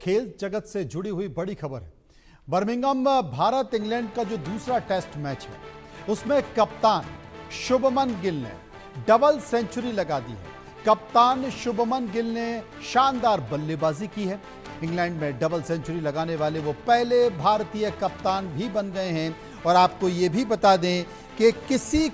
खेल जगत से जुड़ी हुई बड़ी खबर है। बर्मिंघम भारत इंग्लैंड का जो दूसरा टेस्ट मैच है उसमें कप्तान शुभमन गिल ने डबल सेंचुरी लगा दी है। कप्तान शुभमन गिल ने शानदार बल्लेबाजी की है। इंग्लैंड में डबल सेंचुरी लगाने वाले वो पहले भारतीय कप्तान भी बन गए हैं। और आपको ये भी बता दें कि किसी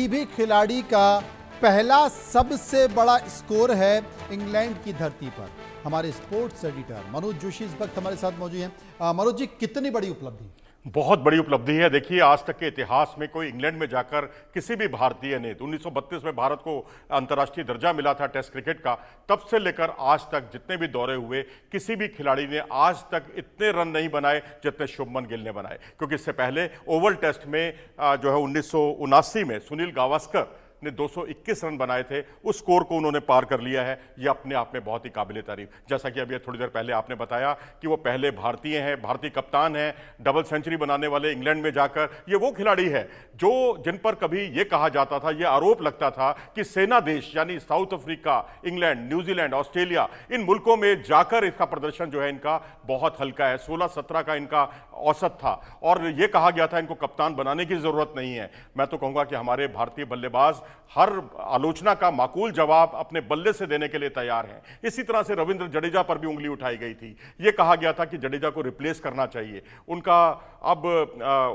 भी खिलाड़ी का पहला सबसे बड़ा स्कोर है इंग्लैंड की धरती पर। हमारे स्पोर्ट्स एडिटर मनोज जोशी इस वक्त हमारे साथ मौजूद हैं। मनोज जी, कितनी बड़ी उपलब्धि? बहुत बड़ी उपलब्धि है। देखिए, आज तक के इतिहास में कोई इंग्लैंड में जाकर किसी भी भारतीय ने 1932 में भारत को अंतर्राष्ट्रीय दर्जा मिला था टेस्ट क्रिकेट का, तब से लेकर आज तक जितने भी दौरे हुए किसी भी खिलाड़ी ने आज तक इतने रन नहीं बनाए जितने शुभमन गिल ने बनाए। क्योंकि इससे पहले ओवल टेस्ट में जो है 1979 में सुनील गावस्कर ने 221 रन बनाए थे, उस स्कोर को उन्होंने पार कर लिया है। ये अपने आप में बहुत ही काबिल तारीफ। जैसा कि अभी थोड़ी देर पहले आपने बताया कि वो पहले भारतीय हैं, भारतीय कप्तान हैं, डबल सेंचुरी बनाने वाले इंग्लैंड में जाकर। ये वो खिलाड़ी है जो जिन पर कभी ये कहा जाता था, ये आरोप लगता था कि सेना देश यानी south Africa, England, New Zealand, Australia, इन मुल्कों में जाकर इसका प्रदर्शन जो है इनका बहुत हल्का है। 16-17 का इनका औसत था और ये कहा गया था इनको कप्तान बनाने की जरूरत नहीं है। मैं तो कहूंगा कि हमारे भारतीय बल्लेबाज हर आलोचना का माकूल जवाब अपने बल्ले से देने के लिए तैयार हैं। इसी तरह से रविंद्र जडेजा पर भी उंगली उठाई गई थी। यह कहा गया था कि जडेजा को रिप्लेस करना चाहिए, उनका अब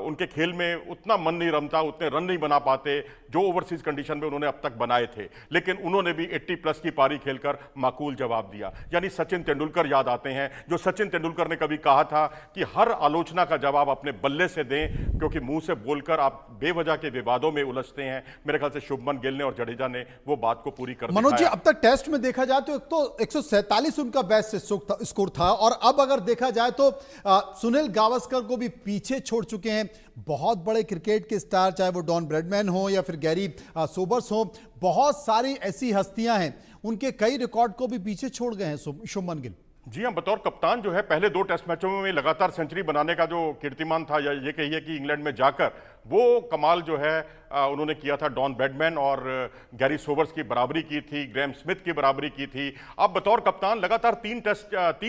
उनके खेल में उतना मन नहीं रमता, उतने रन नहीं बना पाते जो ओवरसीज कंडीशन में उन्होंने अब तक बनाए थे। लेकिन उन्होंने भी 80 प्लस की पारी खेलकर माकूल जवाब दिया। यानी सचिन तेंदुलकर याद आते हैं, जो सचिन तेंदुलकर ने कभी कहा था कि हर आलोचना का जवाब अपने बल्ले से दें, क्योंकि मुंह से बोलकर आप बेवजह के विवादों में उलझते हैं। मेरे ख्याल से शुभमन गिल ने और जडेजा ने वो बात को पूरी कर दिखाया। मनोज जी, अब तक टेस्ट में देखा जाए तो 147 उनका बेस्ट स्कोर था और अब अगर देखा जाए तो सुनील गावस्कर को भी पीछे छोड़ चुके हैं। बहुत बड़े क्रिकेट के स्टार, चाहे वो डॉन ब्रैडमैन हो या फिर गैरी सोबर्स हो, बहुत सारी ऐसी हस्तियां हैं, उनके कई रिकॉर्ड को भी पीछे छोड़ गए हैं शुभमन गिल। जी हाँ, बतौर कप्तान जो है पहले 2 टेस्ट मैचों में लगातार सेंचुरी बनाने का जो कीर्तिमान था, या ये कहिए कि इंग्लैंड में जाकर वो कमाल जो है उन्होंने किया था। डॉन ब्रैडमैन और गैरी सोबर्स की बराबरी की थी, ग्रैम स्मिथ की बराबरी की थी। अब बतौर कप्तान लगातार 3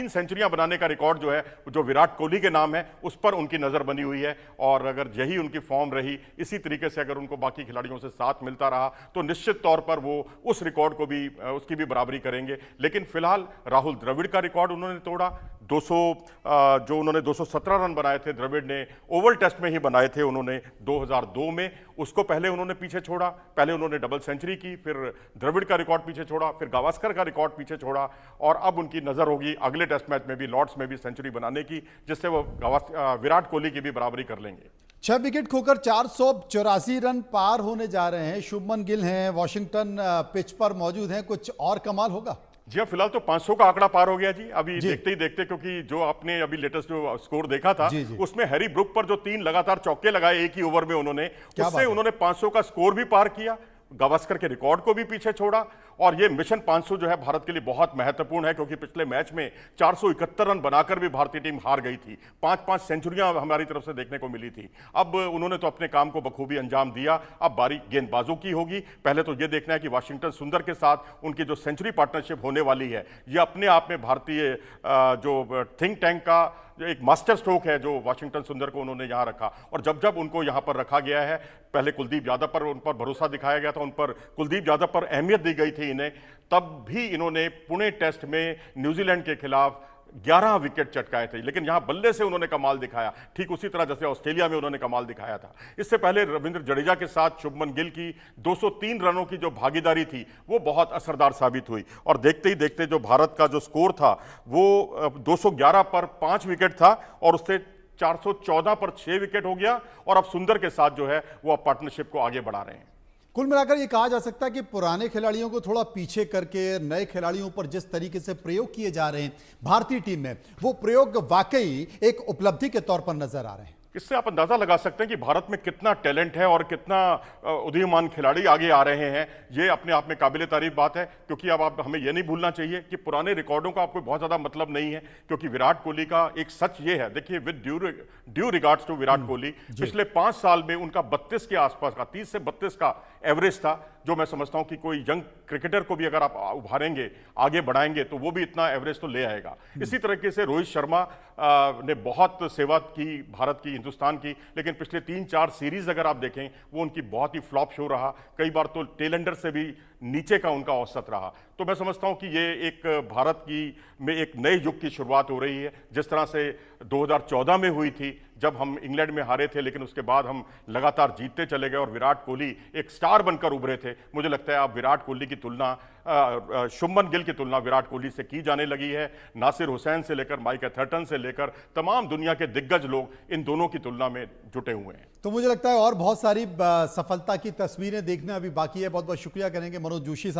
सेंचुरियां बनाने का रिकॉर्ड जो है, जो विराट कोहली के नाम है, उस पर उनकी नजर बनी हुई है। और अगर यही उनकी फॉर्म रही, इसी तरीके से अगर उनको बाकी खिलाड़ियों से साथ मिलता रहा, तो निश्चित तौर पर वो उस रिकॉर्ड को भी उसकी भी बराबरी करेंगे। लेकिन फिलहाल राहुल द्रविड़ का रिकॉर्ड उन्होंने तोड़ा। 217 रन बनाए थे द्रविड़ ने, ओवल टेस्ट में ही बनाए थे उन्होंने 2002 में। उसको पहले उन्होंने पीछे छोड़ा, पहले उन्होंने डबल सेंचुरी की, फिर द्रविड़ का रिकॉर्ड पीछे छोड़ा, फिर गावस्कर का रिकॉर्ड पीछे छोड़ा। और अब उनकी नजर होगी अगले टेस्ट मैच में भी, लॉर्ड्स में भी सेंचुरी बनाने की, जिससे वो विराट कोहली की भी बराबरी कर लेंगे। 6 विकेट खोकर 484 रन पार होने जा रहे हैं। शुभमन गिल हैं, वॉशिंगटन पिच पर मौजूद हैं, कुछ और कमाल होगा? जी हाँ, फिलहाल तो 500 का आंकड़ा पार हो गया जी अभी देखते ही देखते। क्योंकि जो आपने अभी लेटेस्ट जो स्कोर देखा था, उसमें हैरी ब्रुक पर जो 3 लगातार चौके लगाए एक ही ओवर में उन्होंने, उससे उन्होंने 500 का स्कोर भी पार किया, गावस्कर के रिकॉर्ड को भी पीछे छोड़ा। और ये मिशन 500 जो है भारत के लिए बहुत महत्वपूर्ण है, क्योंकि पिछले मैच में 471 रन बनाकर भी भारतीय टीम हार गई थी। 5-5 सेंचुरियां हमारी तरफ से देखने को मिली थी। अब उन्होंने तो अपने काम को बखूबी अंजाम दिया। अब बारी गेंदबाजों की होगी। पहले तो ये देखना है कि वाशिंगटन सुंदर के साथ उनकी जो सेंचुरी पार्टनरशिप होने वाली है, ये अपने आप में भारतीय जो थिंक टैंक का जो एक मास्टर स्ट्रोक है, जो वाशिंगटन सुंदर को उन्होंने यहां रखा। और जब जब उनको यहां पर रखा गया है, पहले कुलदीप यादव पर उन पर भरोसा दिखाया गया था, उन पर कुलदीप यादव पर अहमियत दी गई थी इन्हें, तब भी इन्होंने पुणे टेस्ट में न्यूजीलैंड के खिलाफ 11 विकेट चटकाए थे। लेकिन यहां बल्ले से उन्होंने कमाल दिखाया, ठीक उसी तरह जैसे ऑस्ट्रेलिया में उन्होंने कमाल दिखाया था। इससे पहले रविंद्र जडेजा के साथ शुभमन गिल की 203 रनों की जो भागीदारी थी, वो बहुत असरदार साबित हुई। और देखते ही देखते जो भारत का जो स्कोर था, वो 211 पर 5 विकेट था, और उससे 414 पर 6 विकेट हो गया। और अब सुंदर के साथ जो है वो अब पार्टनरशिप को आगे बढ़ा रहे हैं। कुल मिलाकर ये कहा जा सकता है कि पुराने खिलाड़ियों को थोड़ा पीछे करके नए खिलाड़ियों पर जिस तरीके से प्रयोग किए जा रहे हैं भारतीय टीम में, वो प्रयोग वाकई एक उपलब्धि के तौर पर नजर आ रहे हैं। इससे आप अंदाजा लगा सकते हैं कि भारत में कितना टैलेंट है और कितना उदीयमान खिलाड़ी आगे आ रहे हैं। ये अपने आप में काबिल तारीफ बात है। क्योंकि अब आप हमें यह नहीं भूलना चाहिए कि पुराने रिकॉर्डों का आपको बहुत ज्यादा मतलब नहीं है। क्योंकि विराट कोहली का एक सच ये है, देखिए, with due regards to Virat Kohli, पिछले 5 साल में उनका 32 के आसपास का, 30 से 32 का एवरेज था, जो मैं समझता हूं कि कोई यंग क्रिकेटर को भी अगर आप उभारेंगे, आगे बढ़ाएंगे, तो वो भी इतना एवरेज तो ले आएगा। इसी तरीके से रोहित शर्मा ने बहुत सेवा की भारत की, हिंदुस्तान की, लेकिन पिछले 3-4 सीरीज अगर आप देखें, वो उनकी बहुत ही फ्लॉप शो रहा। कई बार तो टेल एंडर से भी नीचे का उनका औसत रहा। तो मैं समझता हूं कि ये एक भारत की में एक नए युग की शुरुआत हो रही है, जिस तरह से 2014 में हुई थी जब हम इंग्लैंड में हारे थे, लेकिन उसके बाद हम लगातार जीतते चले गए और विराट कोहली एक स्टार बनकर उभरे थे। मुझे लगता है अब विराट कोहली की तुलना शुभमन गिल की तुलना विराट कोहली से की जाने लगी है। नासिर हुसैन से लेकर माइक एथर्टन से लेकर तमाम दुनिया के दिग्गज लोग इन दोनों की तुलना में जुटे हुए हैं। तो मुझे लगता है और बहुत सारी सफलता की तस्वीरें देखना अभी बाकी है। बहुत बहुत शुक्रिया करेंगे मनोज जोशी साहब।